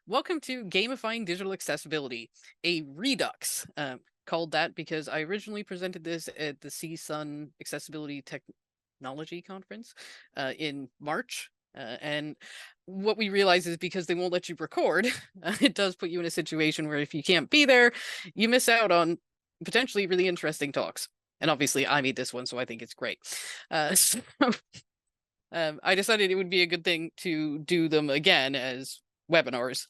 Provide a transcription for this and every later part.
Welcome to Gamifying Digital Accessibility, a redux. Called that because I originally presented this at the CSUN Accessibility Technology Conference in March. And what we realize is because they won't let you record, it does put you in a situation where if you can't be there, you miss out on potentially really interesting talks. And obviously, I made this one, so I think it's great. So I decided it would be a good thing to do them again as webinars,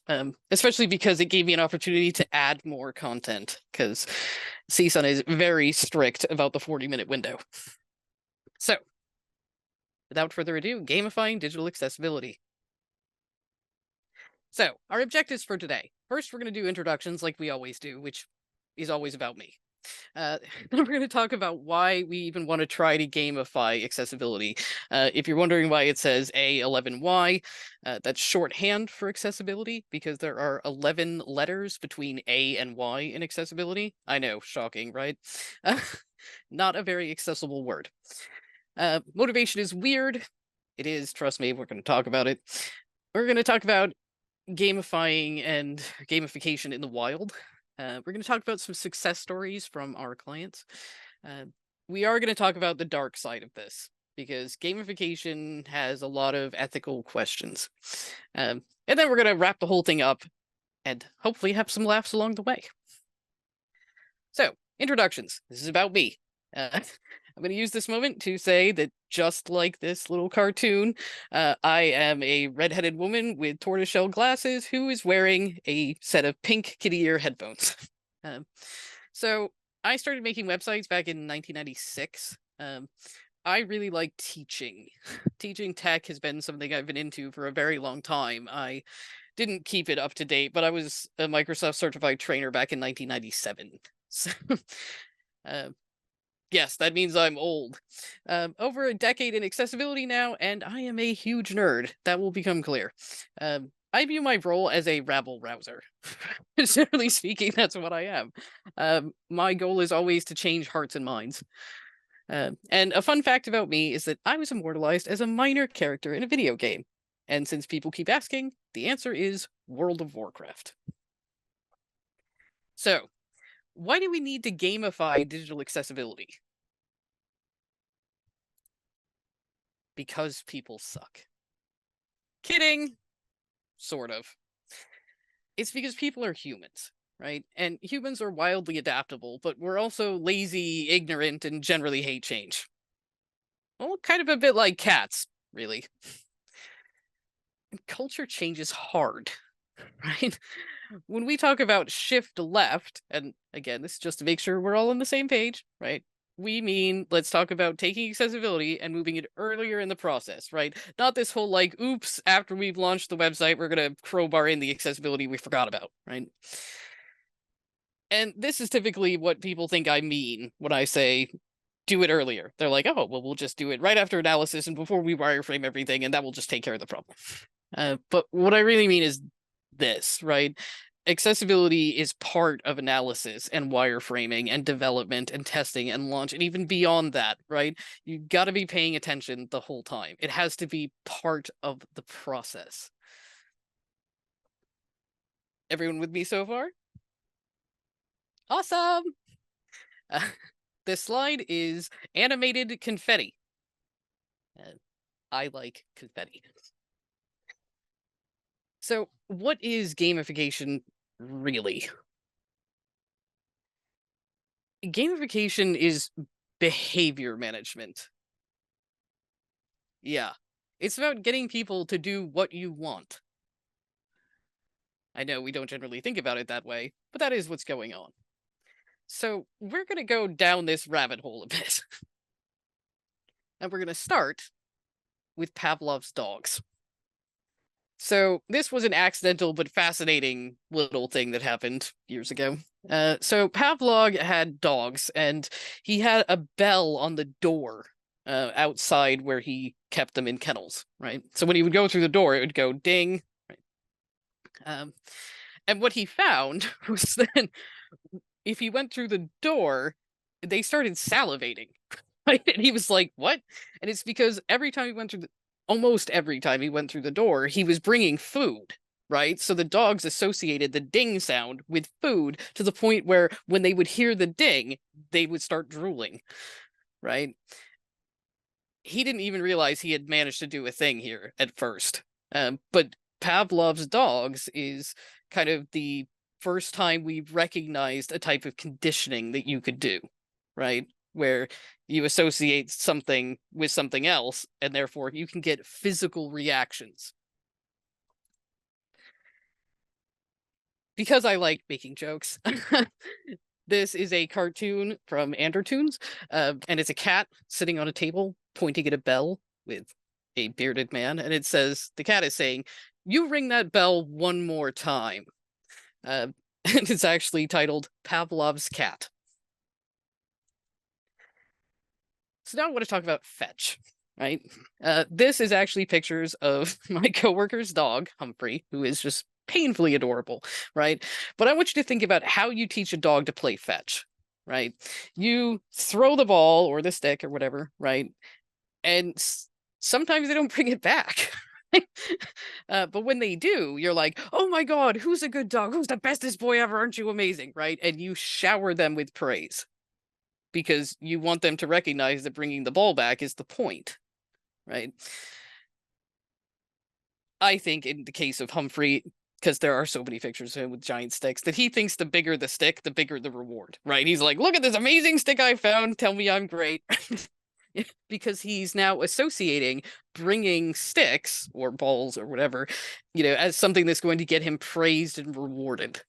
especially because it gave me an opportunity to add more content because CSUN is very strict about the 40-minute window. So, without further ado, gamifying digital accessibility. So, our objectives for today. First, we're going to do introductions like we always do, which is always about me. Then we're going to talk about why we even want to try to gamify accessibility. If you're wondering why it says A11Y, that's shorthand for accessibility because there are 11 letters between A and Y in accessibility. I know, shocking, right? Not a very accessible word. Motivation is weird. It is, trust me, we're going to talk about it. We're going to talk about gamifying and gamification in the wild. We're going to talk about some success stories from our clients. Uh, we are going to talk about the dark side of this because gamification has a lot of ethical questions. And then we're going to wrap the whole thing up and hopefully have some laughs along the way. So, introductions. This is about me. I'm going to use this moment to say that just like this little cartoon, I am a redheaded woman with tortoiseshell glasses who is wearing a set of pink kitty ear headphones. Um, so I started making websites back in 1996. I really like teaching. Teaching tech has been something I've been into for a very long time. I didn't keep it up to date, but I was a Microsoft certified trainer back in 1997. So, uh, yes, that means I'm old. Over a decade in accessibility now, and I am a huge nerd. That will become clear. I view my role as a rabble rouser. Generally speaking, that's what I am. My goal is always to change hearts and minds. And a fun fact about me is that I was immortalized as a minor character in a video game. And since people keep asking, the answer is World of Warcraft. So, why do we need to gamify digital accessibility? Because people suck. Kidding, sort of. It's because people are humans, right? And humans are wildly adaptable, but we're also lazy, ignorant, and generally hate change. Well, kind of a bit like cats, really. Culture changes hard, right? When we talk about shift left, and again, this is just to make sure we're all on the same page, right? We mean let's talk about taking accessibility and moving it earlier in the process, right? Not this whole like, oops, after we've launched the website, we're going to crowbar in the accessibility we forgot about, right? And this is typically what people think I mean when I say do it earlier. They're like, oh, well, we'll just do it right after analysis and before we wireframe everything, and that will just take care of the problem. But what I really mean is this, right? Accessibility is part of analysis and wireframing and development and testing and launch and even beyond that, right? You got to be paying attention the whole time. It has to be part of the process. Everyone with me so far? Awesome. Uh, this slide is animated confetti. I like confetti. So, what is gamification really? Gamification is behavior management. Yeah. It's about getting people to do what you want. I know we don't generally think about it that way, but that is what's going on. So, we're going to go down this rabbit hole a bit. And we're going to start with Pavlov's dogs. So, this was an accidental but fascinating little thing that happened years ago. So, Pavlov had dogs, and he had a bell on the door outside where he kept them in kennels, right? So, when he would go through the door, it would go ding. Right? And what he found was that if he went through the door, they started salivating. Right? And he was like, "What?" And it's because every time he went through almost every time he went through the door, he was bringing food. right? So the dogs associated the ding sound with food to the point where when they would hear the ding, they would start drooling, right? He didn't even realize he had managed to do a thing here at first. But Pavlov's dogs is kind of the first time we've recognized a type of conditioning that you could do, right? Where you associate something with something else, and therefore you can get physical reactions. Because I like making jokes, this is a cartoon from Andertoons, and it's a cat sitting on a table pointing at a bell with a bearded man, and it says, the cat is saying, "You ring that bell one more time." Uh, and it's actually titled Pavlov's Cat. So now I want to talk about fetch, right? This is actually pictures of my coworker's dog, Humphrey, who is just painfully adorable, right? But I want you to think about how you teach a dog to play fetch, right? You throw the ball or the stick or whatever, right? And sometimes they don't bring it back. But when they do, you're like, "Oh my God, who's a good dog? Who's the bestest boy ever? Aren't you amazing?" Right? And you shower them with praise because you want them to recognize that bringing the ball back is the point, right? I think in the case of Humphrey, because there are so many pictures of him with giant sticks, that he thinks the bigger the stick, the bigger the reward, right? He's like, "Look at this amazing stick I found. Tell me I'm great." Because he's now associating bringing sticks or balls or whatever, as something that's going to get him praised and rewarded.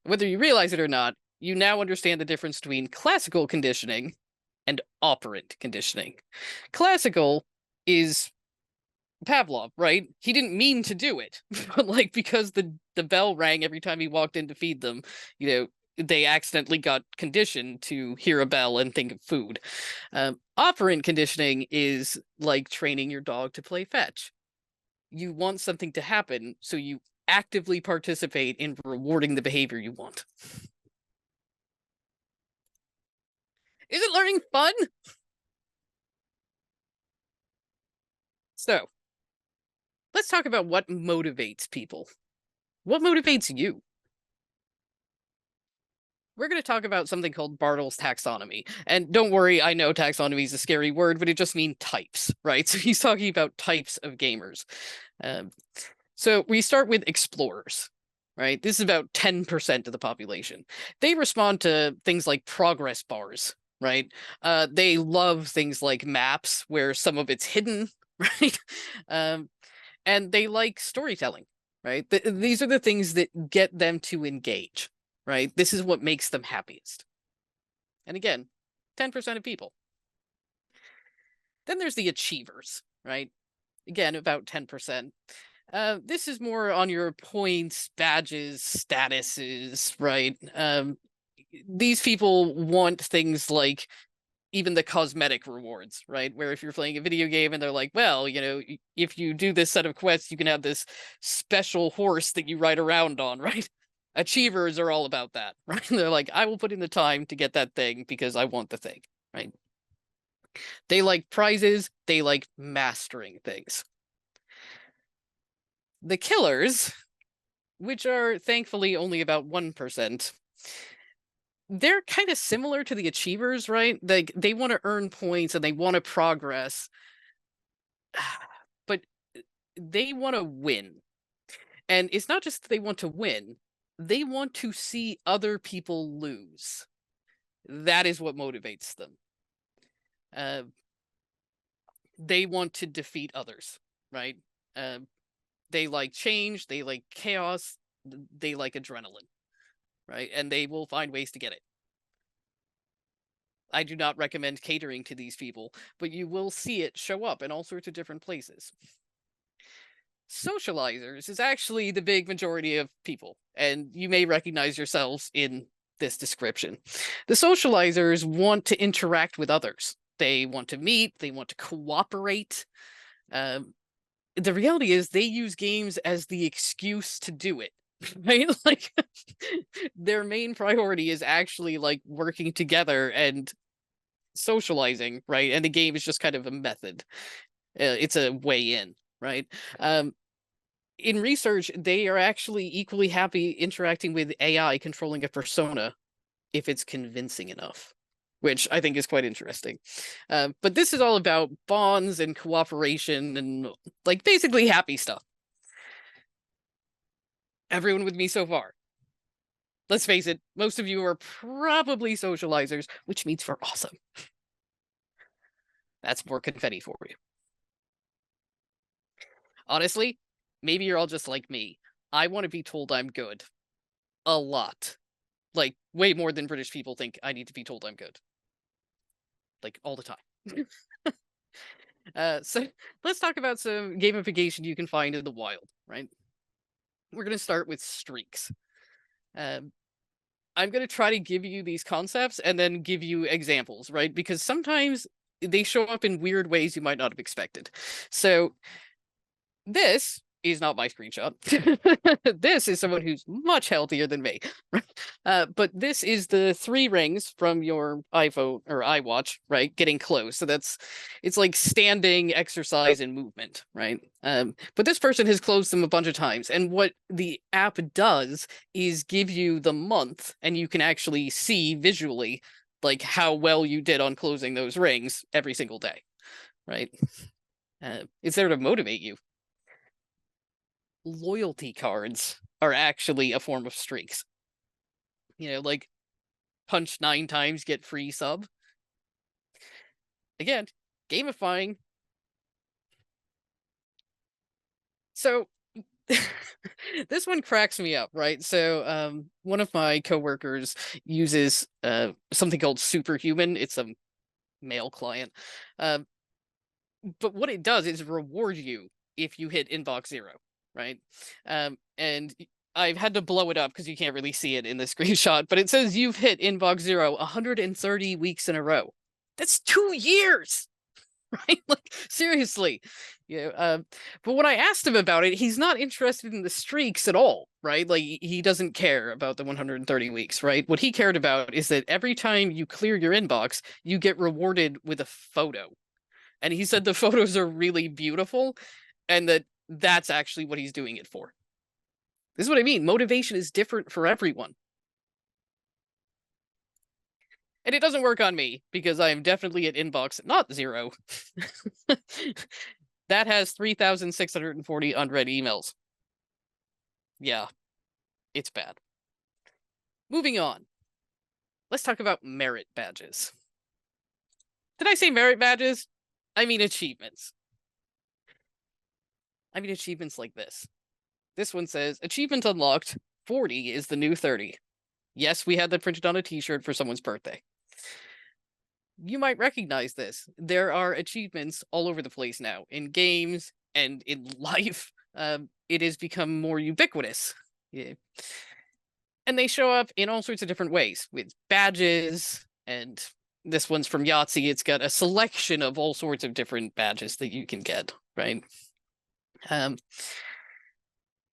Whether you realize it or not, you now understand the difference between classical conditioning and operant conditioning. Classical is Pavlov, right? He didn't mean to do it, but like because the bell rang every time he walked in to feed them, they accidentally got conditioned to hear a bell and think of food. Operant conditioning is like training your dog to play fetch. You want something to happen, so you actively participate in rewarding the behavior you want. Isn't learning fun? So, let's talk about what motivates people. What motivates you? We're going to talk about something called Bartle's taxonomy. And don't worry, I know taxonomy is a scary word, but it just means types, right? So he's talking about types of gamers. So we start with explorers, right? This is about 10% of the population. They respond to things like progress bars, right? They love things like maps where some of it's hidden, right? And they like storytelling, right? These are the things that get them to engage, right? This is what makes them happiest. And again, 10% of people. Then there's the achievers, right? Again, about 10%. This is more on your points, badges, statuses, right? These people want things like even the cosmetic rewards, right? Where if you're playing a video game and they're like, well, if you do this set of quests, you can have this special horse that you ride around on, right? Achievers are all about that, right? They're like, I will put in the time to get that thing because I want the thing, right? They like prizes, they like mastering things. The killers, which are thankfully only about 1%, they're kind of similar to the achievers, right? Like they want to earn points and they want to progress, but they want to win. And it's not just they want to win, they want to see other people lose. That is what motivates them. They want to defeat others, right? They like change, they like chaos, they like adrenaline, right? And they will find ways to get it. I do not recommend catering to these people, but you will see it show up in all sorts of different places. Socializers is actually the big majority of people, and you may recognize yourselves in this description. The socializers want to interact with others. They want to meet, they want to cooperate. The reality is they use games as the excuse to do it. Right? Like their main priority is actually like working together and socializing, right? And the game is just kind of a method. It's a way in, right? in research, they are actually equally happy interacting with AI controlling a persona if it's convincing enough, which I think is quite interesting. But this is all about bonds and cooperation and like basically happy stuff. Everyone with me so far? Let's face it, most of you are probably socializers, which means we're awesome. That's more confetti for you. Honestly, maybe you're all just like me. I want to be told I'm good. A lot. Like, way more than British people think I need to be told I'm good. Like, all the time. So let's talk about some gamification you can find in the wild, right? We're going to start with streaks. Um, I'm going to try to give you these concepts and then give you examples, right? Because sometimes they show up in weird ways you might not have expected. So this is not my screenshot. This is someone who's much healthier than me. But this is the 3 rings from your iPhone or iWatch, right? Getting close. So it's like standing, exercise, and movement, right? But this person has closed them a bunch of times. And what the app does is give you the month, and you can actually see visually like how well you did on closing those rings every single day, right? It's there to motivate you. Loyalty cards are actually a form of streaks. Like punch 9 times, get free sub. Again, gamifying. So this one cracks me up, right? So one of my coworkers uses something called Superhuman. It's a mail client. But what it does is reward you if you hit inbox 0, right? And I've had to blow it up because you can't really see it in the screenshot, but it says you've hit inbox 0 130 weeks in a row. That's 2 years, right? Like, seriously. But when I asked him about it, he's not interested in the streaks at all, right? Like, he doesn't care about the 130 weeks, right? What he cared about is that every time you clear your inbox, you get rewarded with a photo. And he said the photos are really beautiful and that's actually what he's doing it for. This is what I mean. Motivation is different for everyone. And it doesn't work on me because I am definitely at inbox not 0. That has 3,640 unread emails. Yeah, it's bad. Moving on. Let's talk about merit badges. Did I say merit badges? I mean achievements. I mean achievements like this. This one says, achievement unlocked, 40 is the new 30. Yes, we had that printed on a t-shirt for someone's birthday. You might recognize this. There are achievements all over the place now, in games and in life. It has become more ubiquitous. Yeah. And they show up in all sorts of different ways, with badges, and this one's from Yahtzee. It's got a selection of all sorts of different badges that you can get, right?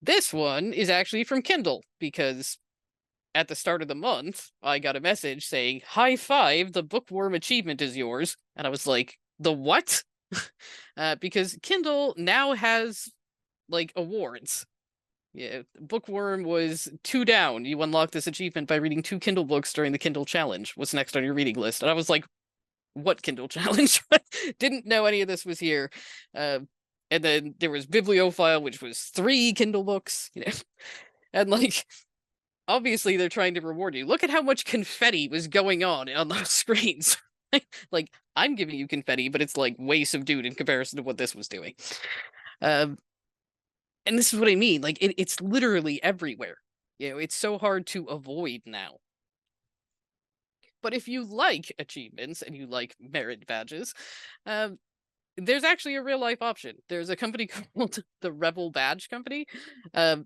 This one is actually from Kindle, because at the start of the month, I got a message saying, high five, the bookworm achievement is yours. And I was like, the what? Because Kindle now has like awards. Yeah, bookworm was 2 down. You unlock this achievement by reading 2 Kindle books during the Kindle challenge. What's next on your reading list? And I was like, what Kindle challenge? Didn't know any of this was here. And then there was Bibliophile, which was 3 Kindle books. And like, obviously they're trying to reward you. Look at how much confetti was going on those screens. Like, I'm giving you confetti, but it's like way subdued in comparison to what this was doing. And this is what I mean. Like, it's literally everywhere. It's so hard to avoid now. But if you like achievements and you like merit badges, there's actually a real life option. There's a company called the Rebel Badge Company, and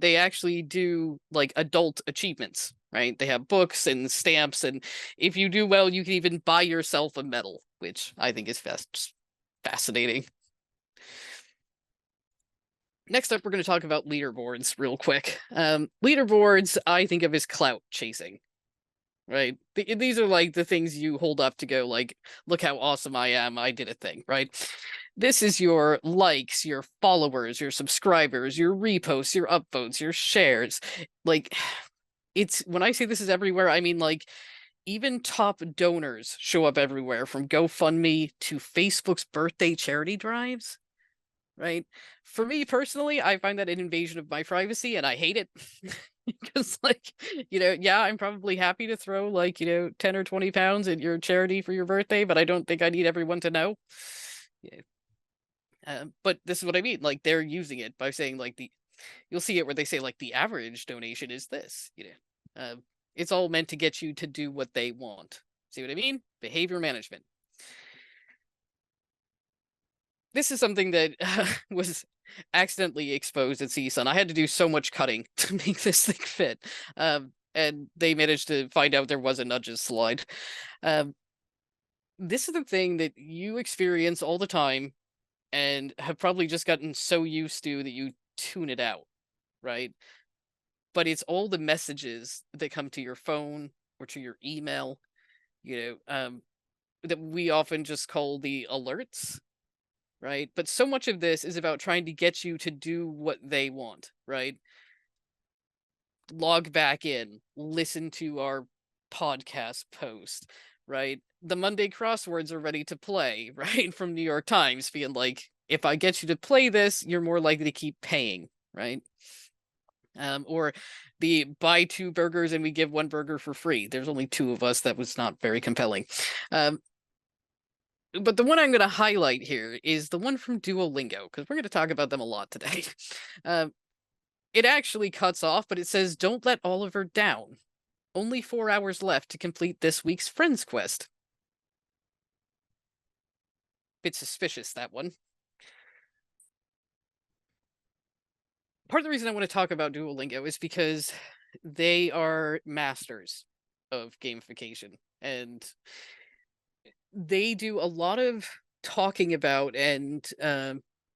they actually do like adult achievements, right? They have books and stamps, and if you do well, you can even buy yourself a medal, which I think is fascinating. Next up, we're going to talk about leaderboards real quick. Leaderboards, I think of as clout chasing, right? These are like the things you hold up to go like, look how awesome I am. I did a thing, right? This is your likes, your followers, your subscribers, your reposts, your upvotes, your shares. Like, it's when I say this is everywhere, I mean like even top donors show up everywhere, from GoFundMe to Facebook's birthday charity drives, right? For me personally, I find that an invasion of my privacy and I hate it. Because, like, yeah, I'm probably happy to throw, like, 10 or 20 pounds at your charity for your birthday, but I don't think I need everyone to know. Yeah. But this is what I mean. Like, they're using it by saying, like, you'll see it where they say, like, the average donation is this. It's all meant to get you to do what they want. See what I mean? Behavior management. This is something that was accidentally exposed at CSUN. I had to do so much cutting to make this thing fit. And they managed to find out there was a nudges slide. Um, this is the thing that you experience all the time and have probably just gotten so used to that you tune it out, right? But it's all the messages that come to your phone or to your email, that we often just call the alerts, right? But so much of this is about trying to get you to do what they want, right? Log back in, listen to our podcast post, right? The Monday crosswords are ready to play, right? From New York Times, being like, if I get you to play this, you're more likely to keep paying, right? Or the buy 2 burgers and we give 1 burger for free. There's only 2 of us. That was not very compelling. But the one I'm going to highlight here is the one from Duolingo, because we're going to talk about them a lot today. It actually cuts off, but it says, "Don't let Oliver down. Only 4 hours left to complete this week's Friends Quest." Bit suspicious, that one. Part of the reason I want to talk about Duolingo is because they are masters of gamification, and they do a lot of talking about and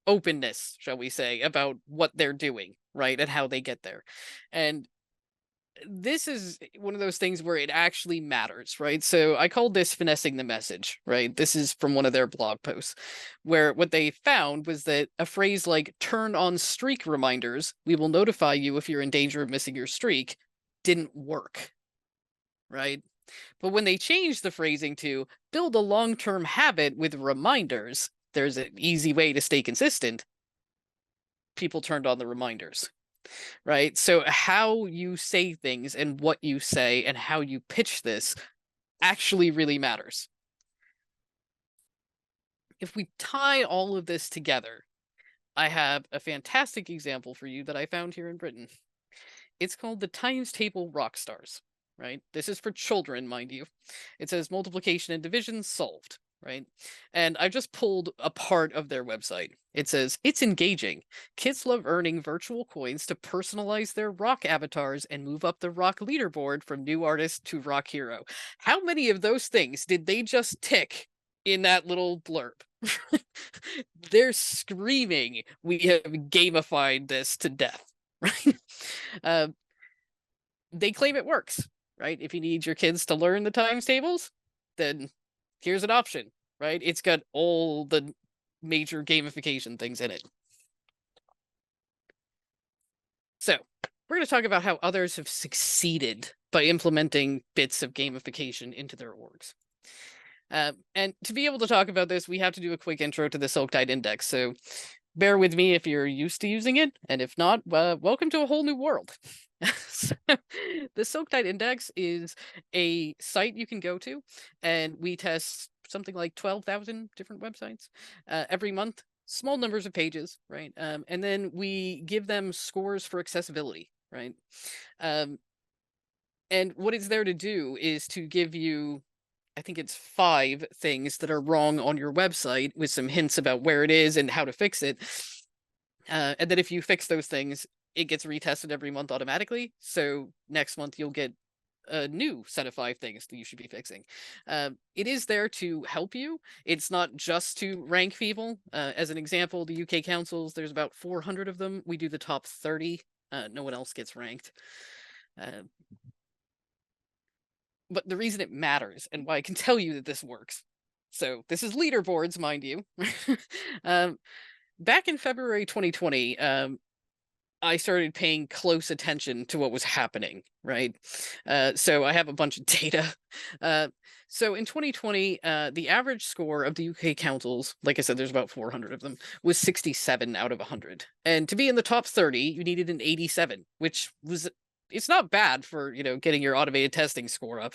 openness, shall we say, about what they're doing, right, and how they get there. And this is one of those things where it actually matters, right? So I called this finessing the message, right? This is from one of their blog posts, where what they found was that a phrase like "turn on streak reminders, we will notify you if you're in danger of missing your streak," didn't work, right? But when they changed the phrasing to "build a long-term habit with reminders, there's an easy way to stay consistent," people turned on the reminders, right? So how you say things and what you say and how you pitch this actually really matters. If we tie all of this together, I have a fantastic example for you that I found here in Britain. It's called the Times Table Rockstars, right? This is for children, mind you. It says multiplication and division solved, right? And I've just pulled a part of their website. It says, "It's engaging. Kids love earning virtual coins to personalize their rock avatars and move up the rock leaderboard from new artist to rock hero." How many of those things did they just tick in that little blurb? They're screaming, "We have gamified this to death." Right? Uh, they claim it works, right? If you need your kids to learn the times tables, then here's an option, right? It's got all the major gamification things in it. So, we're going to talk about how others have succeeded by implementing bits of gamification into their orgs. And to be able to talk about this, we have to do a quick intro to the Silk Tide Index. So, bear with me if you're used to using it, and if not, welcome to a whole new world. So, the Silk Tide Index is a site you can go to, and we test something like 12,000 different websites every month, small numbers of pages, right? And then we give them scores for accessibility, right? Um, and what it's there to do is to give you, I think it's 5 things that are wrong on your website with some hints about where it is and how to fix it. And then if you fix those things, it gets retested every month automatically. So next month you'll get a new set of 5 things that you should be fixing. It is there to help you. It's not just to rank people. As an example, the UK councils, there's about 400 of them. We do the top 30. No one else gets ranked. But the reason it matters and why I can tell you that this works So this is leaderboards, mind you. um, Back in February 2020, I started paying close attention to what was happening, right? So I have a bunch of data. Uh, so in 2020, the average score of the UK councils, like I said, there's about 400 of them, was 67 out of 100. And to be in the top 30, you needed an 87, which was, it's not bad for, getting your automated testing score up.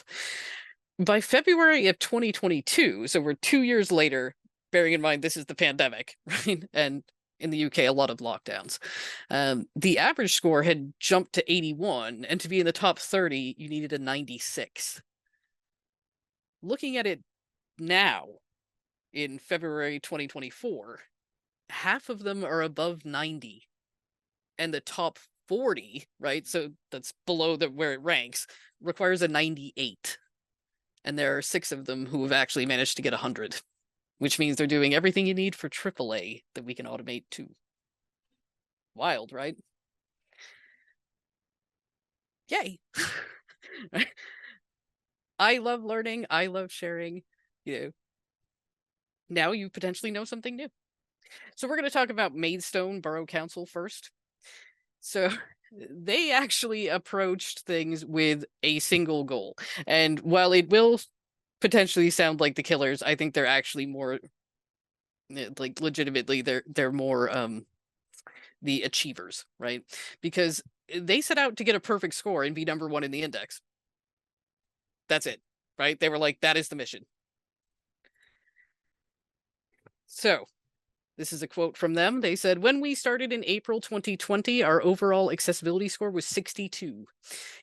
By February of 2022, so we're 2 years later, bearing in mind this is the pandemic, right? And in the UK, a lot of lockdowns. The average score had jumped to 81, and to be in the top 30, you needed a 96. Looking at it now, in February 2024, half of them are above 90, and the top 40, right? So that's below where it ranks, requires a 98. And there are 6 of them who have actually managed to get 100, which means they're doing everything you need for AAA that we can automate too. Wild, right? Yay. I love learning. I love sharing. Now you potentially know something new. So we're going to talk about Maidstone Borough Council first. So they actually approached things with a single goal. And while it will potentially sound like the killers, I think they're actually more, like, legitimately, they're more the achievers, right? Because they set out to get a perfect score and be number 1 in the index. That's it, right? They were like, that is the mission. So this is a quote from them. They said, when we started in April 2020, our overall accessibility score was 62.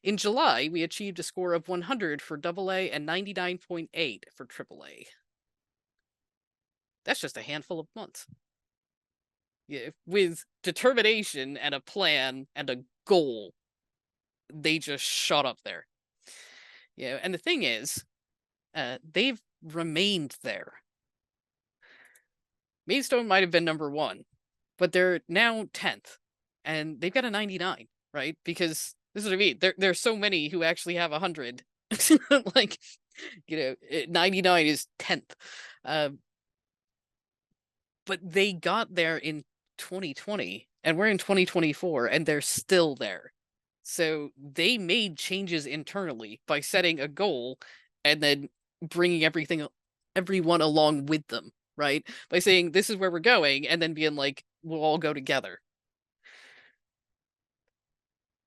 In July, we achieved a score of 100 for AA and 99.8 for AAA. That's just a handful of months. Yeah, with determination and a plan and a goal, they just shot up there. Yeah, and the thing is, they've remained there. Maidstone might have been number 1, but they're now 10th, and they've got a 99, right? Because this is what I mean. There's so many who actually have 100. Like, 99 is 10th. But they got there in 2020, and we're in 2024, and they're still there. So they made changes internally by setting a goal and then bringing everyone along with them, right? By saying, this is where we're going, and then being like, we'll all go together.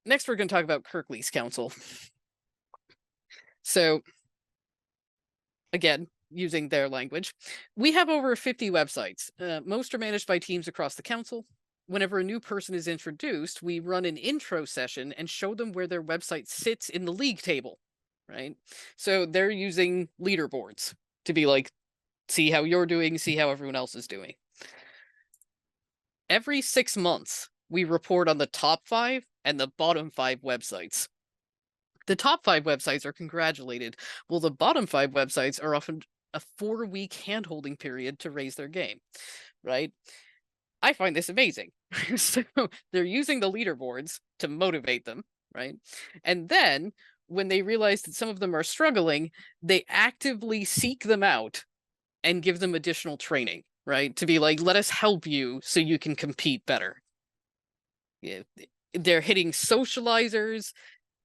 Next, we're going to talk about Kirklees Council. So, again, using their language, we have over 50 websites. Most are managed by teams across the council. Whenever a new person is introduced, we run an intro session and show them where their website sits in the league table, right? So they're using leaderboards to be like, see how you're doing, see how everyone else is doing. Every 6 months, we report on the top 5 and the bottom 5 websites. The top 5 websites are congratulated, while the bottom 5 websites are often a 4-week hand-holding period to raise their game, right? I find this amazing. So they're using the leaderboards to motivate them, right? And then when they realize that some of them are struggling, they actively seek them out and give them additional training, right? To be like, let us help you so you can compete better. Yeah, they're hitting socializers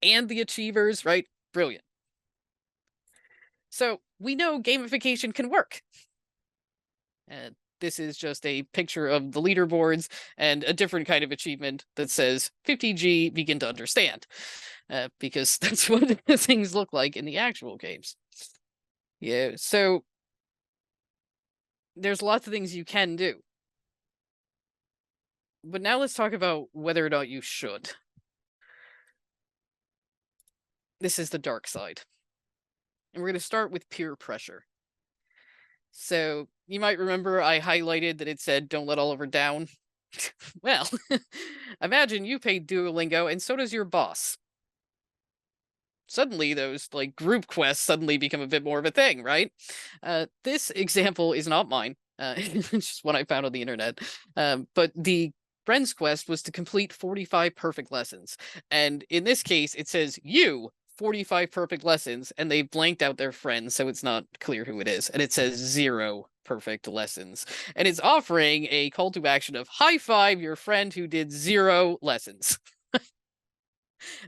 and the achievers, right? Brilliant. So we know gamification can work. And this is just a picture of the leaderboards and a different kind of achievement that says 50G, begin to understand. Because that's what things look like in the actual games. Yeah, so there's lots of things you can do. But now let's talk about whether or not you should. This is the dark side. And we're going to start with peer pressure. So you might remember I highlighted that it said, don't let Oliver down. Well, imagine you paid Duolingo and so does your boss. Suddenly those like group quests suddenly become a bit more of a thing, right? This example is not mine. It's just one I found on the internet. But the friends quest was to complete 45 perfect lessons. And in this case, it says you 45 perfect lessons, and they blanked out their friends, so it's not clear who it is. And it says 0 perfect lessons. And it's offering a call to action of high five your friend who did 0 lessons.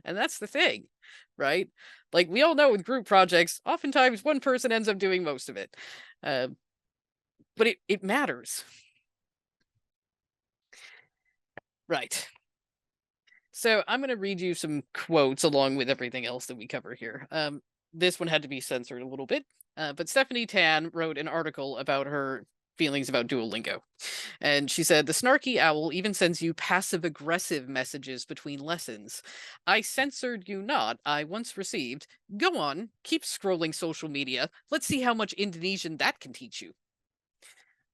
And that's the thing, right? Like, we all know with group projects, oftentimes one person ends up doing most of it. But it matters. Right. So I'm going to read you some quotes along with everything else that we cover here. This one had to be censored a little bit, but Stephanie Tan wrote an article about her feelings about Duolingo. And she said, the snarky owl even sends you passive aggressive messages between lessons. I censored you not, I once received. Go on, keep scrolling social media. Let's see how much Indonesian that can teach you.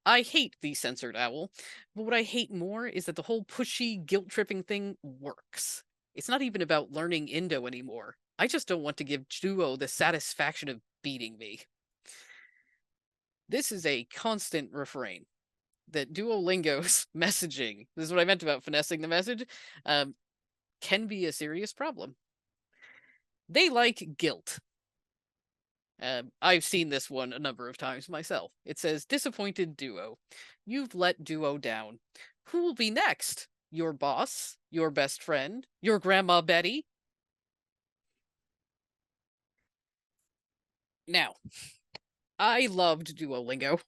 I hate the censored owl, but what I hate more is that the whole pushy, guilt-tripping thing works. It's not even about learning Indo anymore. I just don't want to give Duo the satisfaction of beating me. This is a constant refrain that Duolingo's messaging, this is what I meant about finessing the message, can be a serious problem. They like guilt. I've seen this one a number of times myself. It says, disappointed Duo. You've let Duo down. Who will be next? Your boss? Your best friend? Your Grandma Betty? Now, I loved Duolingo.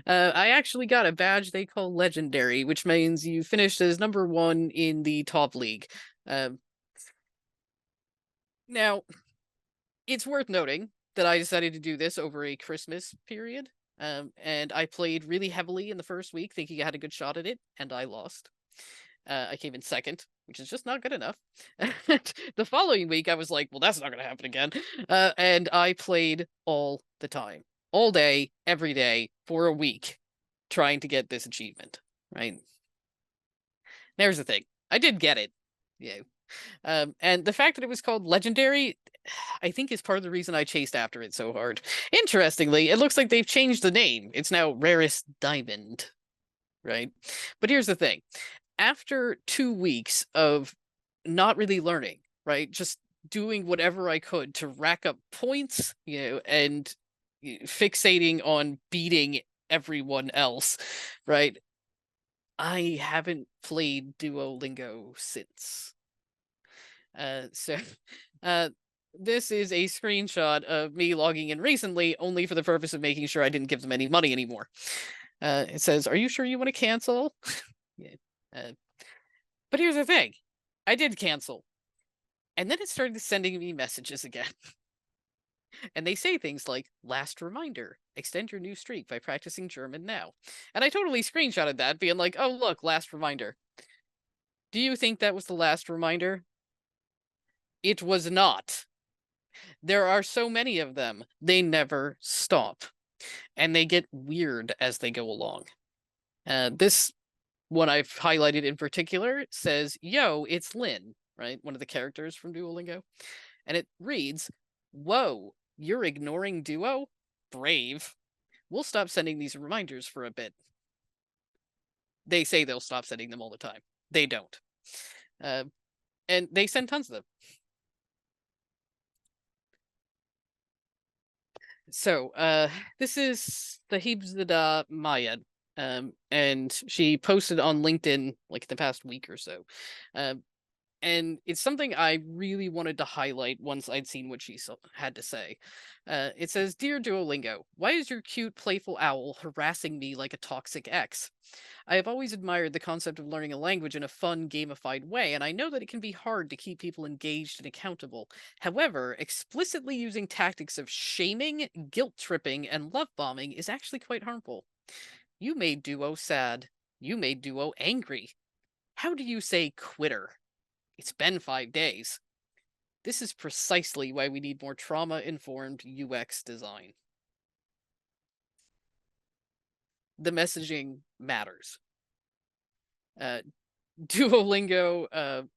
I actually got a badge they call Legendary, which means you finished as #1 in the top league. Now, it's worth noting that I decided to do this over a Christmas period, and I played really heavily in the first week, thinking I had a good shot at it, and I lost. I came in second, which is just not good enough. The following week, I was like, well, that's not going to happen again. And I played all the time, all day, every day, for a week, trying to get this achievement, right? There's the thing. I did get it. Yeah. And the fact that it was called Legendary, I think is part of the reason I chased after it so hard. Interestingly, it looks like they've changed the name. It's now Rarest Diamond, right? But here's the thing. After 2 weeks of not really learning, right? Just doing whatever I could to rack up points, and fixating on beating everyone else, right? I haven't played Duolingo since. So this is a screenshot of me logging in recently, only for the purpose of making sure I didn't give them any money anymore. It says, are you sure you want to cancel? Yeah. But here's the thing. I did cancel. And then it started sending me messages again. And they say things like, last reminder, extend your new streak by practicing German now. And I totally screenshotted that, being like, oh, look, last reminder. Do you think that was the last reminder? It was not. There are so many of them, they never stop. And they get weird as they go along. This one I've highlighted in particular says, yo, it's Lynn, right? One of the characters from Duolingo. And it reads, whoa, you're ignoring Duo? Brave. We'll stop sending these reminders for a bit. They say they'll stop sending them all the time. They don't. And they send tons of them. So, this is the Hibzada Maya, and she posted on LinkedIn like the past week or so. And it's something I really wanted to highlight once I'd seen what she had to say. It says, Dear Duolingo, why is your cute, playful owl harassing me like a toxic ex? I have always admired the concept of learning a language in a fun, gamified way, and I know that it can be hard to keep people engaged and accountable. However, explicitly using tactics of shaming, guilt-tripping, and love-bombing is actually quite harmful. You made Duo sad. You made Duo angry. How do you say quitter? It's been 5 days. This is precisely why we need more trauma-informed UX design. The messaging matters. Duolingo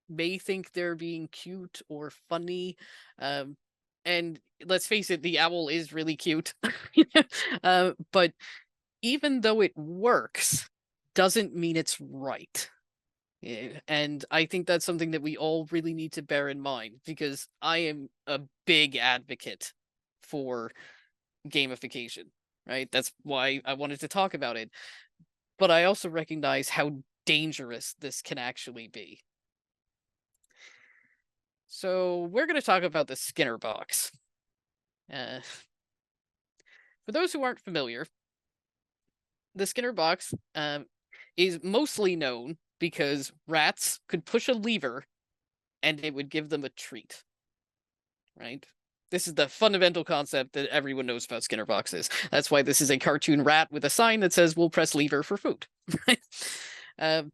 may think they're being cute or funny, and let's face it, the owl is really cute. But even though it works, doesn't mean it's right. And I think that's something that we all really need to bear in mind, because I am a big advocate for gamification, right? That's why I wanted to talk about it. But I also recognize how dangerous this can actually be. So we're going to talk about the Skinner box. Uh, for those who aren't familiar, the Skinner box is mostly known because rats could push a lever and it would give them a treat, right? This is the fundamental concept that everyone knows about Skinner boxes. That's why this is a cartoon rat with a sign that says, "We'll press lever for food." um,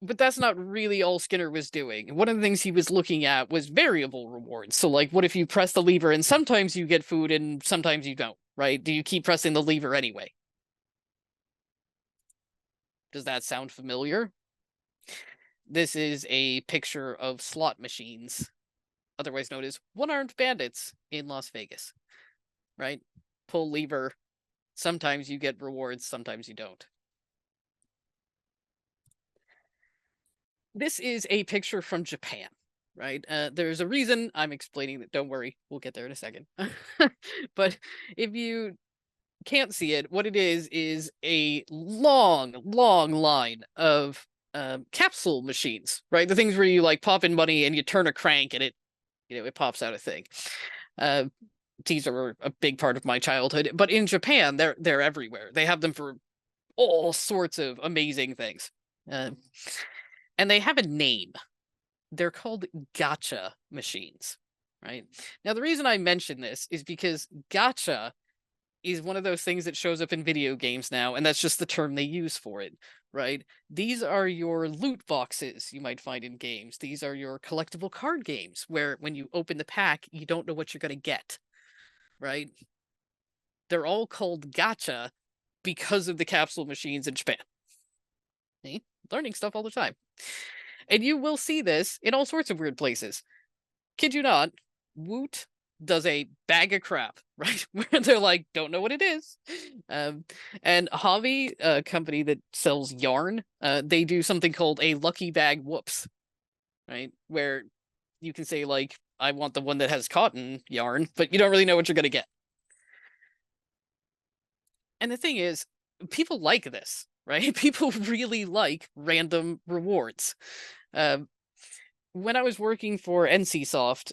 but that's not really all Skinner was doing. One of the things he was looking at was variable rewards. So, like, what if you press the lever and sometimes you get food and sometimes you don't, right? Do you keep pressing the lever anyway? Does that sound familiar? This is a picture of slot machines, otherwise known as one-armed bandits in Las Vegas, right? Pull lever. Sometimes you get rewards, sometimes you don't. This is a picture from Japan, right? There's a reason I'm explaining that. Don't worry, we'll get there in a second. But if you can't see it, what it is a long, long line of capsule machines, right? The things where you like pop in money and you turn a crank and it pops out a thing. Uh, these are a big part of my childhood, but in Japan, they're everywhere. They have them for all sorts of amazing things. Uh, and they have a name. They're called gacha machines, right? Now, the reason I mention this is because gacha is one of those things that shows up in video games now, and that's just the term they use for it, right? These are your loot boxes you might find in games. These are your collectible card games where when you open the pack, you don't know what you're going to get, right? They're all called gacha because of the capsule machines in Japan. See? Learning stuff all the time. And you will see this in all sorts of weird places. Kid you not, Woot does a bag of crap, right? Where they're like, don't know what it is. And Hobby, a company that sells yarn, they do something called a lucky bag whoops, right? Where you can say, like, I want the one that has cotton yarn, but you don't really know what you're going to get. And the thing is, people like this, right? People really like random rewards. When I was working for NCSoft,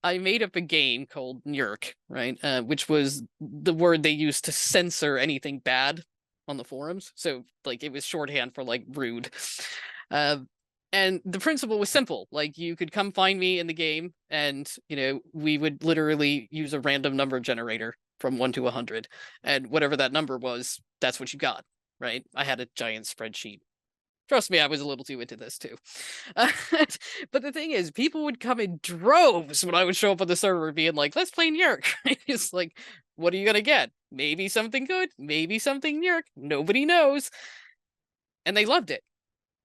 I made up a game called Nyurk, right? Which was the word they used to censor anything bad on the forums. So, like, it was shorthand for, like, rude. Uh, and the principle was simple. Like, you could come find me in the game, and, we would literally use a random number generator from 1 to 100. And whatever that number was, that's what you got, right? I had a giant spreadsheet. Trust me, I was a little too into this too. Uh, but the thing is, people would come in droves when I would show up on the server being like, let's play Nyurk. It's like, what are you going to get? Maybe something good, maybe something Nyurk. Nobody knows. And they loved it,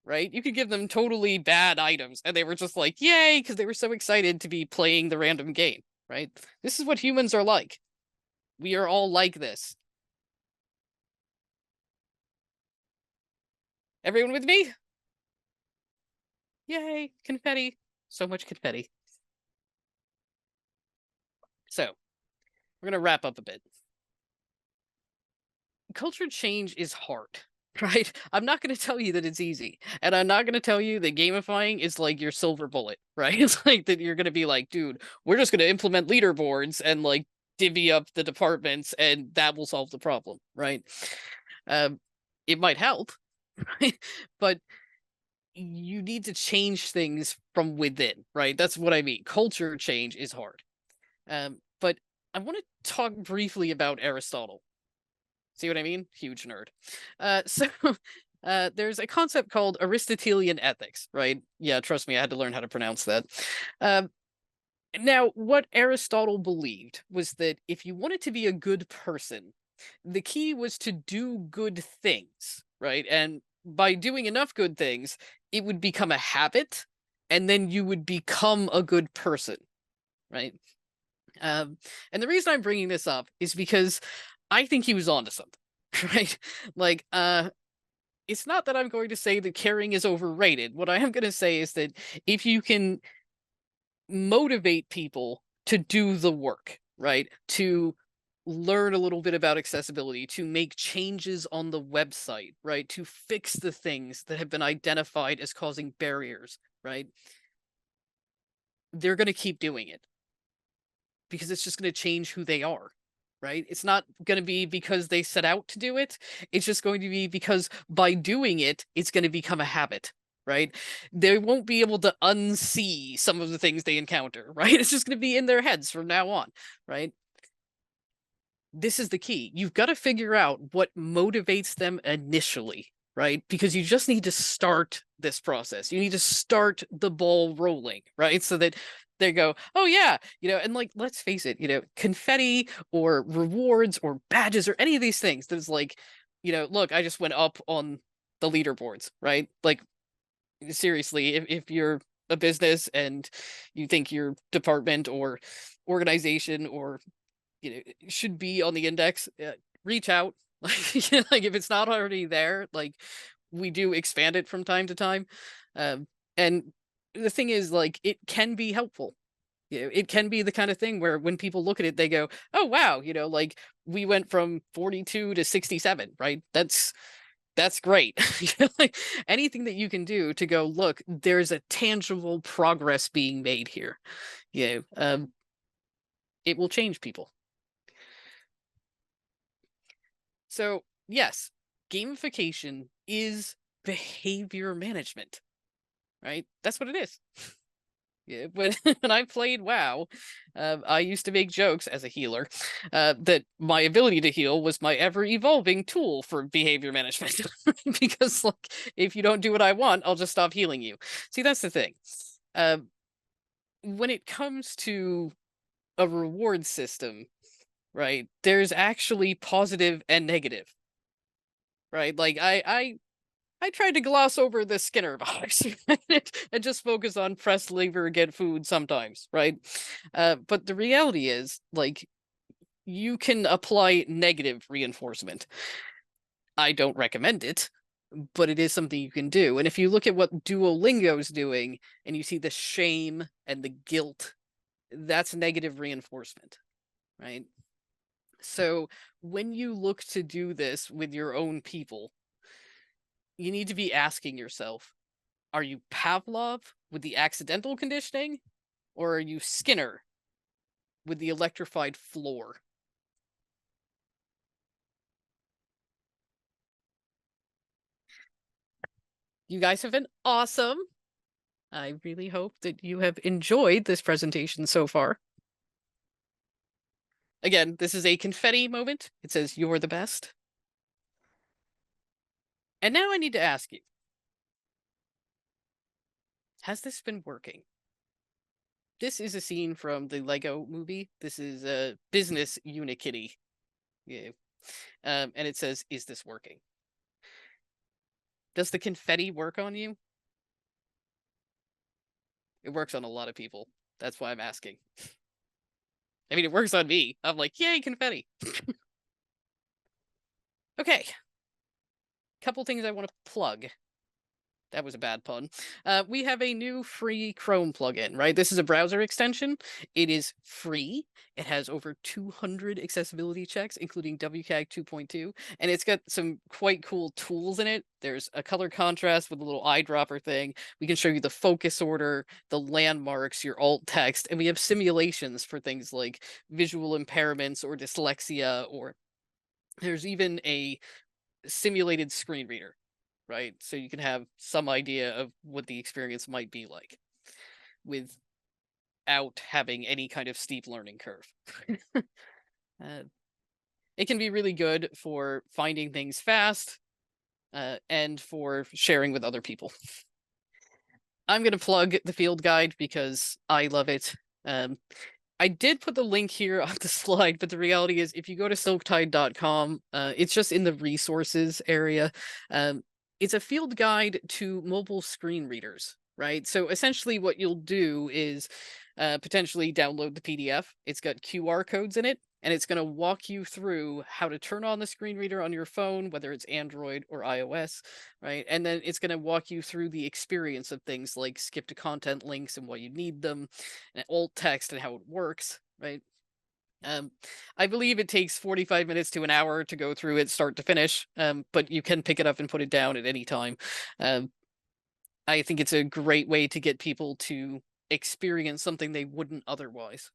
right? You could give them totally bad items and they were just like, yay, because they were so excited to be playing the random game, right? This is what humans are like. We are all like this. Everyone with me? Yay, confetti. So much confetti. So, we're going to wrap up a bit. Culture change is hard, right? I'm not going to tell you that it's easy. And I'm not going to tell you that gamifying is like your silver bullet, right? It's like that you're going to be like, dude, we're just going to implement leaderboards and like divvy up the departments and that will solve the problem, right? It might help, right? But you need to change things from within, right? That's what I mean. Culture change is hard. But I want to talk briefly about Aristotle. See what I mean? Huge nerd. So there's a concept called Aristotelian ethics, right? Yeah, trust me, I had to learn how to pronounce that. Now, what Aristotle believed was that if you wanted to be a good person, the key was to do good things, right? And by doing enough good things, it would become a habit, and then you would become a good person, right? And the reason I'm bringing this up is because I think he was onto something, right? Like, it's not that I'm going to say that caring is overrated. What I am going to say is that if you can motivate people to do the work, right? To learn a little bit about accessibility, to make changes on the website, right? To fix the things that have been identified as causing barriers, right? They're going to keep doing it because it's just going to change who they are, right? It's not going to be because they set out to do it. It's just going to be because by doing it, it's going to become a habit, right? They won't be able to unsee some of the things they encounter, right? It's just going to be in their heads from now on, right? This is the key. You've got to figure out what motivates them initially, right? Because you just need to start this process. You need to start the ball rolling, right? So that they go, oh yeah, and like, let's face it, confetti or rewards or badges or any of these things that's like, look, I just went up on the leaderboards, right? Like, seriously, if you're a business and you think your department or organization or should be on the index, reach out. Like if it's not already there, like we do expand it from time to time. And the thing is, like, it can be helpful. It can be the kind of thing where when people look at it, they go, oh wow, like we went from 42 to 67, right? That's great. Like anything that you can do to go, look, there's a tangible progress being made here. It will change people. So, yes, gamification is behavior management, right? That's what it is. Yeah, when when I played WoW, I used to make jokes as a healer that my ability to heal was my ever-evolving tool for behavior management. Because, like, if you don't do what I want, I'll just stop healing you. See, that's the thing. Uh, when it comes to a reward system, right, there's actually positive and negative, right? Like I tried to gloss over the Skinner box and just focus on press lever, get food sometimes, right? But the reality is, like, you can apply negative reinforcement. I don't recommend it, but it is something you can do. And if you look at what Duolingo's doing and you see the shame and the guilt, that's negative reinforcement, right? So when you look to do this with your own people, you need to be asking yourself, are you Pavlov with the accidental conditioning, or are you Skinner with the electrified floor? You guys have been awesome. I really hope that you have enjoyed this presentation so far. Again, this is a confetti moment. It says, you're the best. And now I need to ask you, has this been working? This is a scene from the Lego movie. This is a business Unikitty. Yeah. And it says, is this working? Does the confetti work on you? It works on a lot of people. That's why I'm asking. I mean, it works on me. I'm like, yay, confetti. Okay. Couple things I want to plug. That was a bad pun. We have a new free Chrome plugin, right? This is a browser extension. It is free. It has over 200 accessibility checks, including WCAG 2.2, and it's got some quite cool tools in it. There's a color contrast with a little eyedropper thing. We can show you the focus order, the landmarks, your alt text, and we have simulations for things like visual impairments or dyslexia, or there's even a simulated screen reader, right? So you can have some idea of what the experience might be like without having any kind of steep learning curve. uh, it can be really good for finding things fast and for sharing with other people. I'm going to plug the field guide because I love it. I did put the link here on the slide, but the reality is if you go to silktide.com, it's just in the resources area. It's a field guide to mobile screen readers, right? So essentially what you'll do is potentially download the PDF. It's got QR codes in it. and it's going to walk you through how to turn on the screen reader on your phone, whether it's Android or iOS, right? And then it's going to walk you through the experience of things like skip to content links and why you need them, and alt text and how it works, right? Um, I believe it takes 45 minutes to an hour to go through it start to finish, but you can pick it up and put it down at any time. Um, I think it's a great way to get people to experience something they wouldn't otherwise.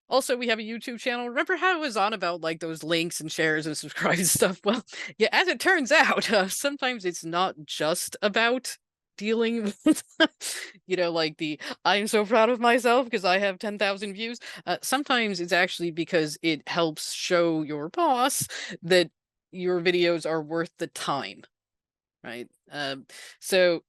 Also, we have a YouTube channel. Remember how it was on about like those links and shares and subscribe and stuff? Well, yeah, as it turns out, sometimes it's not just about dealing with, like the I'm so proud of myself because I have 10,000 views. Sometimes it's actually because it helps show your boss that your videos are worth the time, right? So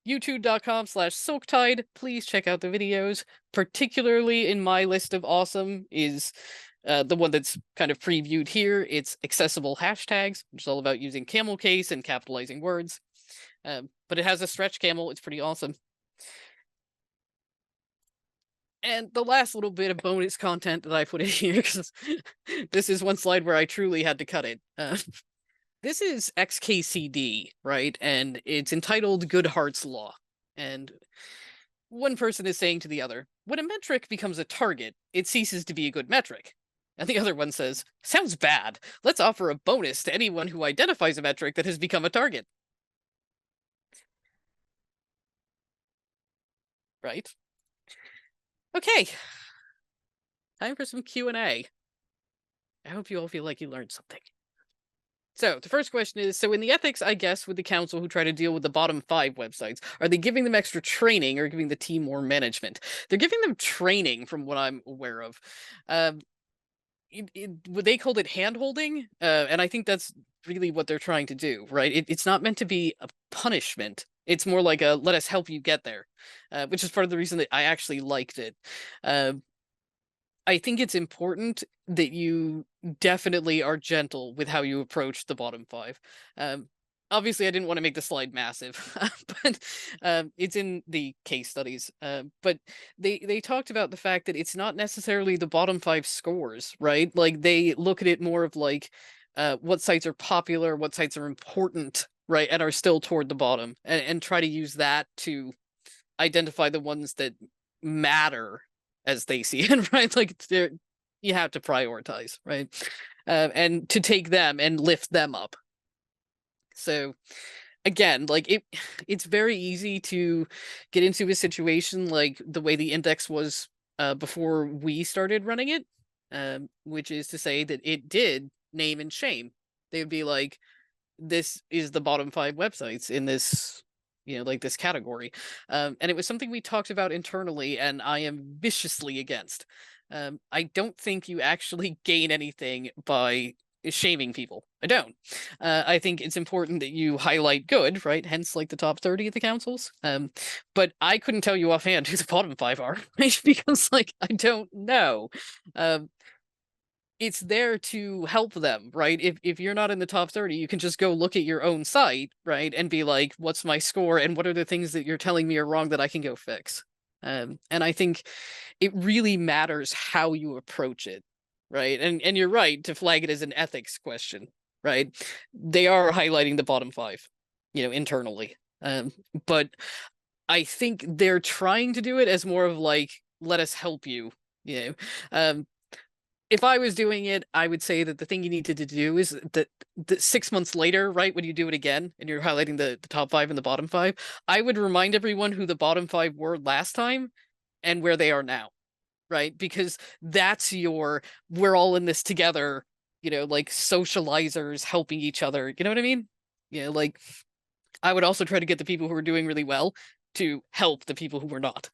youtube.com/silktide. Please check out the videos. Particularly in my list of awesome is the one that's kind of previewed here. It's accessible hashtags, which is all about using camel case and capitalizing words. But it has a stretch camel. It's pretty awesome. And the last little bit of bonus content that I put in here, because this is one slide where I truly had to cut it. This is XKCD, right? And it's entitled Goodhart's Law. And one person is saying to the other, when a metric becomes a target, it ceases to be a good metric. And the other one says, sounds bad. Let's offer a bonus to anyone who identifies a metric that has become a target. Right? Okay. Time for some Q&A. I hope you all feel like you learned something. So the first question is, so in the ethics, I guess, with the council who try to deal with the bottom 5 websites, are they giving them extra training or giving the team more management? They're giving them training from what I'm aware of. They called it hand-holding, and I think that's really what they're trying to do, right? It's not meant to be a punishment. It's more like a let us help you get there, which is part of the reason that I actually liked it. Uh, I think it's important that you definitely are gentle with how you approach the bottom 5. Um, Obviously, I didn't want to make the slide massive, but it's in the case studies. But they talked about the fact that it's not necessarily the bottom 5 scores, right? Like they look at it more of like what sites are popular, what sites are important, right, and are still toward the bottom, and try to use that to identify the ones that matter as they see it, right? Like you have to prioritize, right? And to take them and lift them up. So again, like it's very easy to get into a situation like the way the index was before we started running it, which is to say that it did name and shame. They would be like, this is the bottom 5 websites in this, like this category. And it was something we talked about internally, and I am viciously against. I don't think you actually gain anything by shaming people. I don't. I think it's important that you highlight good, right? Hence, like the top 30 of the councils. But I couldn't tell you offhand who the bottom 5 are, right? Because, like, I don't know. Um, it's there to help them, right? If you're not in the top 30, you can just go look at your own site, right? And be like, what's my score? And what are the things that you're telling me are wrong that I can go fix? And I think it really matters how you approach it, right? And you're right to flag it as an ethics question, right? They are highlighting the bottom 5, internally. But I think they're trying to do it as more of like, let us help you, you know. If I was doing it, I would say that the thing you needed to do is that 6 months later, right, when you do it again and you're highlighting the top 5 and the bottom 5, I would remind everyone who the bottom 5 were last time and where they are now, right? Because that's we're all in this together, like socializers helping each other. You know what I mean? Like I would also try to get the people who are doing really well to help the people who are not,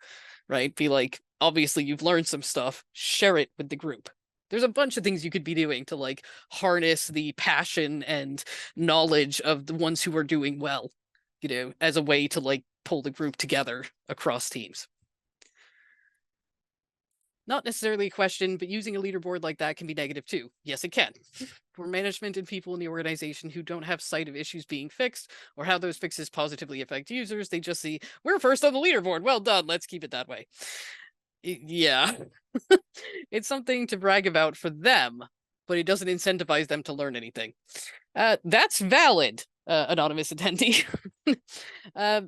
right? Be like, obviously you've learned some stuff, share it with the group. There's a bunch of things you could be doing to like harness the passion and knowledge of the ones who are doing well, as a way to like pull the group together across teams. Not necessarily a question, but using a leaderboard like that can be negative too. Yes, it can. For management and people in the organization who don't have sight of issues being fixed or how those fixes positively affect users, they just see, we're first on the leaderboard. Well done. Let's keep it that way. Yeah. It's something to brag about for them, but it doesn't incentivize them to learn anything. That's valid, anonymous attendee. uh,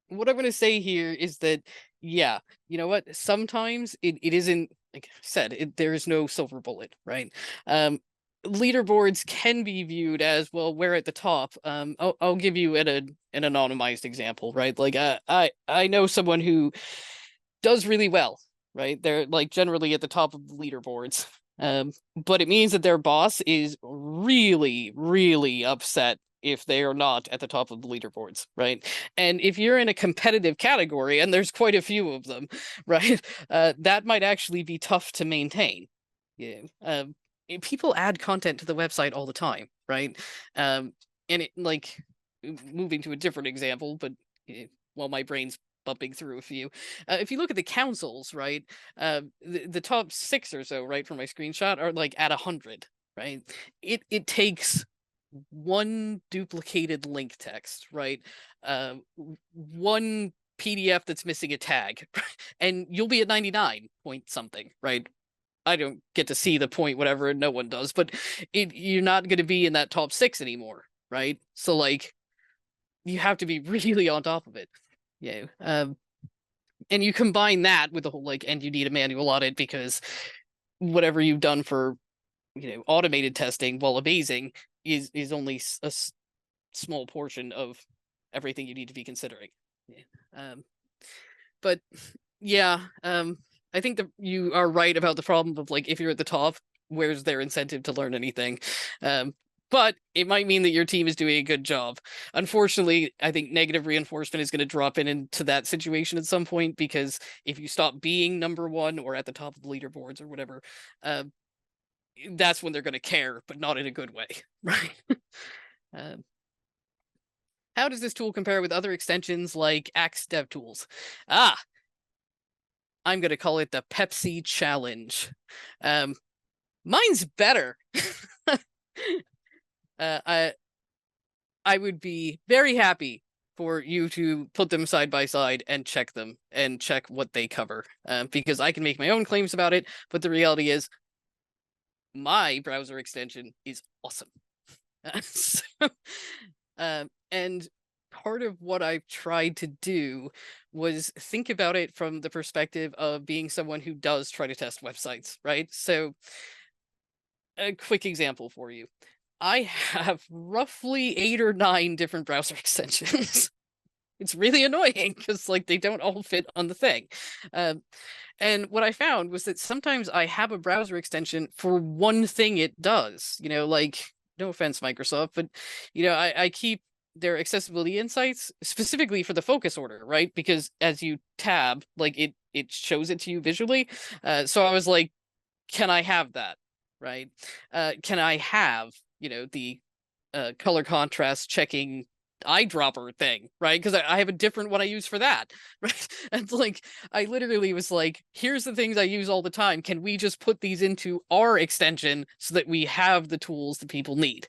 what I'm going to say here is that, yeah, you know what? Sometimes it isn't, like I said, there is no silver bullet, right? Leaderboards can be viewed as, well, we're at the top. I'll give you an anonymized example, right? Like, I know someone who does really well, right? They're like generally at the top of the leaderboards. But it means that their boss is really, really upset if they are not at the top of the leaderboards, right? And if you're in a competitive category, and there's quite a few of them, right, that might actually be tough to maintain. Yeah. People add content to the website all the time, right? And it, like, moving to a different example, but while my brain's bumping through a few, if you look at the councils, right, the top 6 or so, right, from my screenshot are like at 100, right? It takes one duplicated link text, right? One PDF that's missing a tag, and you'll be at 99 point something, right? I don't get to see the point, whatever, no one does, but you're not going to be in that top 6 anymore, right? So, like, you have to be really on top of it. Yeah. And you combine that with the whole, like, and you need a manual audit because whatever you've done for, automated testing, while amazing, is only a small portion of everything you need to be considering. Yeah. But yeah, I think that you are right about the problem of, like, if you're at the top, where's their incentive to learn anything? Um, but it might mean that your team is doing a good job. Unfortunately, I think negative reinforcement is going to drop into that situation at some point, because if you stop being number one or at the top of the leaderboards or whatever, uh, that's when they're going to care, but not in a good way, right? Um, how does this tool compare with other extensions like Axe Dev Tools? Ah, I'm going to call it the Pepsi Challenge. Um, mine's better. I would be very happy for you to put them side by side and check them and check what they cover, because I can make my own claims about it. But the reality is, my browser extension is awesome. So, and part of what I've tried to do was think about it from the perspective of being someone who does try to test websites, right? So, a quick example for you. I have roughly 8 or 9 different browser extensions. It's really annoying because, like, they don't all fit on the thing. Um, and what I found was that sometimes I have a browser extension for one thing it does. Like, no offense, Microsoft, but I keep their accessibility insights specifically for the focus order, right? Because as you tab, like, it shows it to you visually. So I was like, can I have that, right? Can I have the color contrast checking eyedropper thing, right? Because I have a different one I use for that, right? And, like, I literally was like, here's the things I use all the time. Can we just put these into our extension so that we have the tools that people need?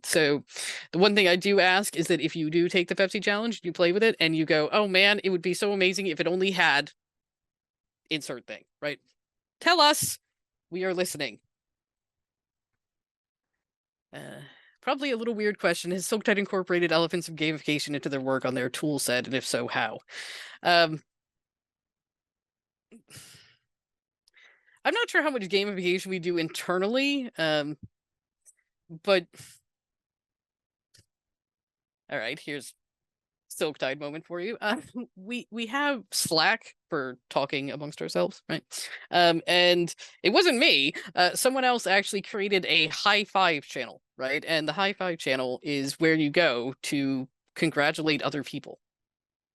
So the one thing I do ask is that if you do take the Pepsi challenge, you play with it and you go, oh man, it would be so amazing if it only had insert thing, right? Tell us, we are listening. Uh, Probably a little weird question. Has Silktide incorporated elements of gamification into their work on their tool set, and if so, how? Um, I'm not sure how much gamification we do internally, but all right, here's Silktide moment for you. We have Slack for talking amongst ourselves, right? And it wasn't me. Someone else actually created a high five channel, right? And the high five channel is where you go to congratulate other people,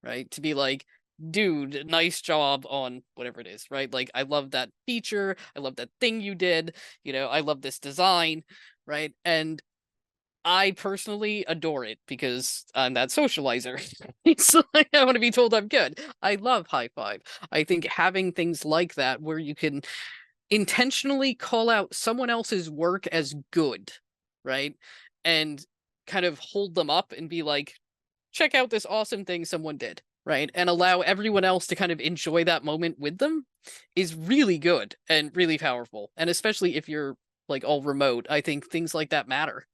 right? To be like, dude, nice job on whatever it is, right? Like, I love that feature. I love that thing you did. I love this design, right? And I personally adore it because I'm that socializer. So I want to be told I'm good. I love high five. I think having things like that where you can intentionally call out someone else's work as good, right? And kind of hold them up and be like, check out this awesome thing someone did. right? And allow everyone else to kind of enjoy that moment with them is really good and really powerful. And especially if you're like all remote, I think things like that matter.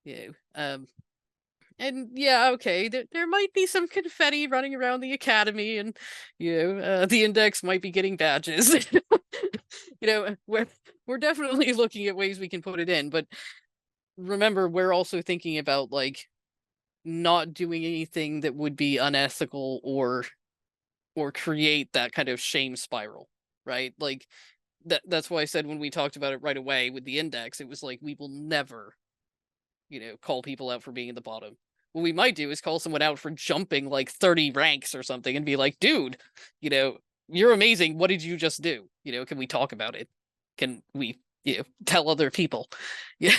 You know, and yeah, okay, there might be some confetti running around the academy, and the index might be getting badges. We're definitely looking at ways we can put it in, but remember, we're also thinking about like not doing anything that would be unethical or create that kind of shame spiral, right? Like that's why I said when we talked about it right away with the index, it was like we will never, call people out for being in the bottom. What we might do is call someone out for jumping like 30 ranks or something and be like, dude, you're amazing. What did you just do? Can we talk about it? Can we, tell other people? Yeah,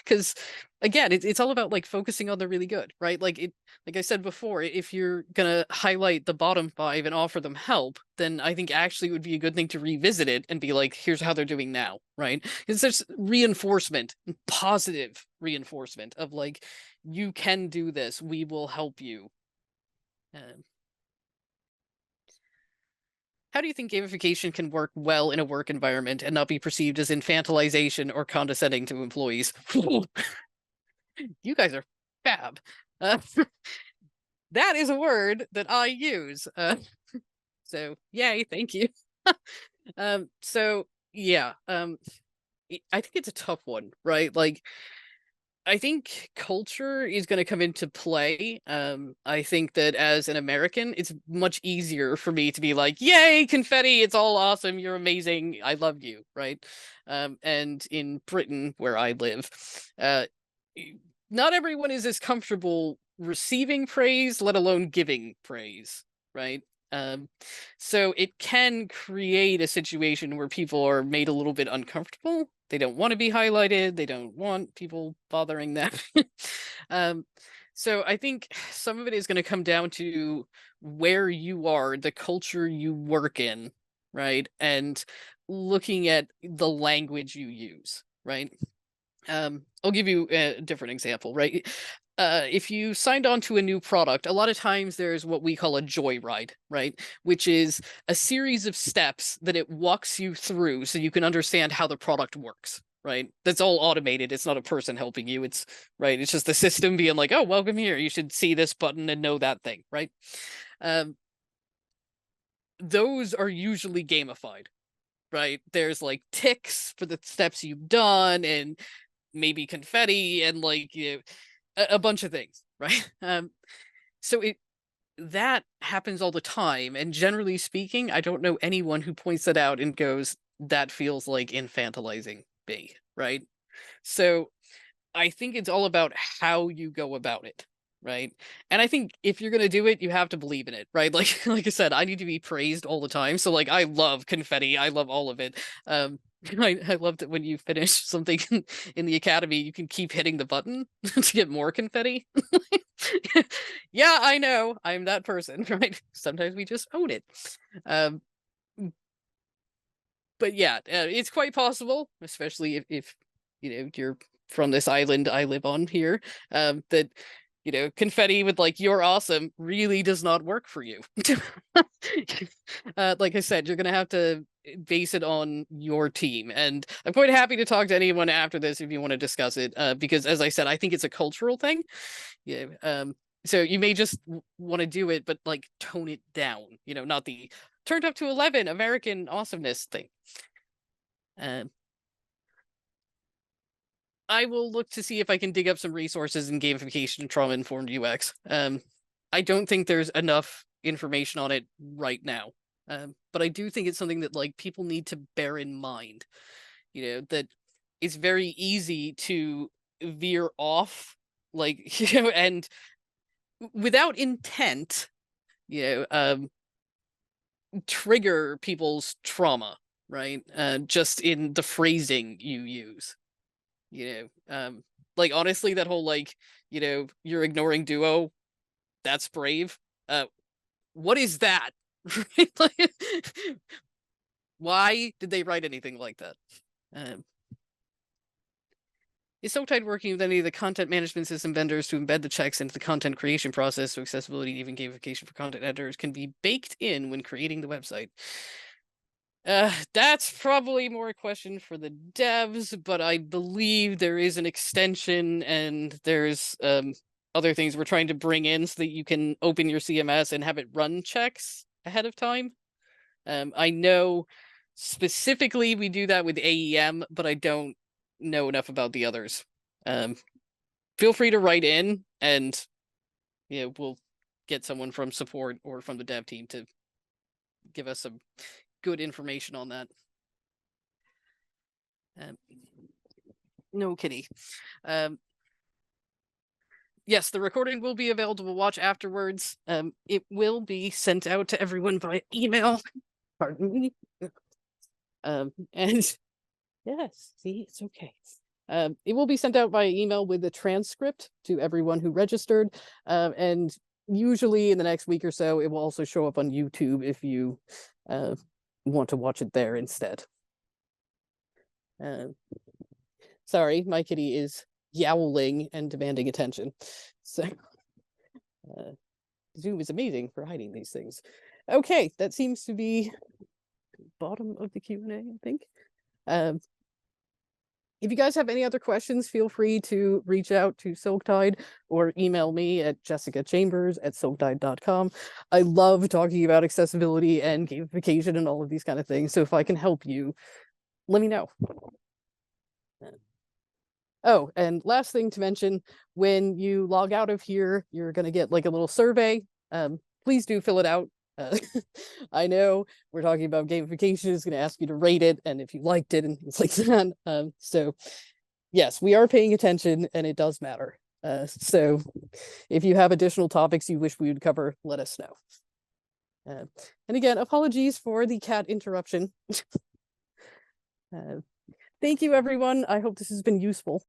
because again, it's all about like focusing on the really good, right? Like I said before, if you're gonna highlight the bottom five and offer them help, then I think actually it would be a good thing to revisit it and be like, here's how they're doing now, right? Because there's reinforcement, positive reinforcement of like, you can do this, we will help you. Um, how do you think gamification can work well in a work environment and not be perceived as infantilization or condescending to employees? You guys are fab. Uh, that is a word that I use. So yay, thank you. So yeah, I think it's a tough one, right? Like I think culture is going to come into play. I think that as an American, it's much easier for me to be like, "Yay, confetti! It's all awesome. You're amazing. I love you." Right? And in Britain, where I live, uh, not everyone is as comfortable receiving praise, let alone giving praise. Right? Um, so it can create a situation where people are made a little bit uncomfortable. They don't want to be highlighted. They don't want people bothering them. um, so I think some of it is going to come down to where you are, the culture you work in, right? And looking at the language you use, right? I'll give you a different example, right? If you signed on to a new product, a lot of times there's what we call a joyride, right? Which is a series of steps that it walks you through so you can understand how the product works, right? That's all automated. It's not a person helping you. It's right. It's just the system being like, oh, welcome here. You should see this button and know that thing, right? Um, those are usually gamified, right? There's like ticks for the steps you've done and maybe confetti and like a bunch of things, right? So it that happens all the time, and generally speaking, I don't know anyone who points that out and goes, "That feels like infantilizing me," right? So I think it's all about how you go about it, right? And I think if you're gonna do it, you have to believe in it, right? Like like I said, I need to be praised all the time. So like I love confetti, I love all of it. I loved it when you finish something in the academy, you can keep hitting the button to get more confetti. Yeah, I know. I'm that person, right? Sometimes we just own it. Um, but yeah, it's quite possible, especially if you're from this island I live on here, that confetti with like "you're awesome" really does not work for you. Like I said, you're gonna have to base it on your team, and I'm quite happy to talk to anyone after this if you want to discuss it. Because as I said, I think it's a cultural thing. Yeah. So you may just want to do it, but like tone it down. Not the turned up to 11 American awesomeness thing. Um, I will look to see if I can dig up some resources in gamification and trauma informed UX. I don't think there's enough information on it right now. But I do think it's something that like people need to bear in mind. That it's very easy to veer off, like, and without intent, you know, um, trigger people's trauma, right? Just in the phrasing you use. Like honestly, that whole like, you're ignoring duo, that's brave. Uh, what is that? Like, why did they write anything like that? Um, Is Silktide working with any of the content management system vendors to embed the checks into the content creation process so accessibility and even gamification for content editors can be baked in when creating the website? That's probably more a question for the devs, but I believe there is an extension and there's other things we're trying to bring in so that you can open your CMS and have it run checks ahead of time. I know specifically we do that with AEM, but I don't know enough about the others. Feel free to write in and we'll get someone from support or from the dev team to give us some good information on that. No kitty. Yes, the recording will be available to watch afterwards. It will be sent out to everyone by email. Pardon me. And yes, see, it's okay. It will be sent out by email with a transcript to everyone who registered. And usually in the next week or so, it will also show up on YouTube if you want to watch it there instead. Sorry, my kitty is yowling and demanding attention. So Zoom is amazing for hiding these things. Okay, that seems to be the bottom of the Q&A, I think. If you guys have any other questions, feel free to reach out to Silktide or email me at jessicachambers@silktide.com. I love talking about accessibility and gamification and all of these kind of things. So if I can help you, let me know. Oh, and last thing to mention, when you log out of here, you're going to get like a little survey. Please do fill it out. I know we're talking about gamification, is going to ask you to rate it and if you liked it and things like that. So yes, we are paying attention and it does matter. So if you have additional topics you wish we would cover, let us know. And again, apologies for the cat interruption. Thank you, everyone. I hope this has been useful.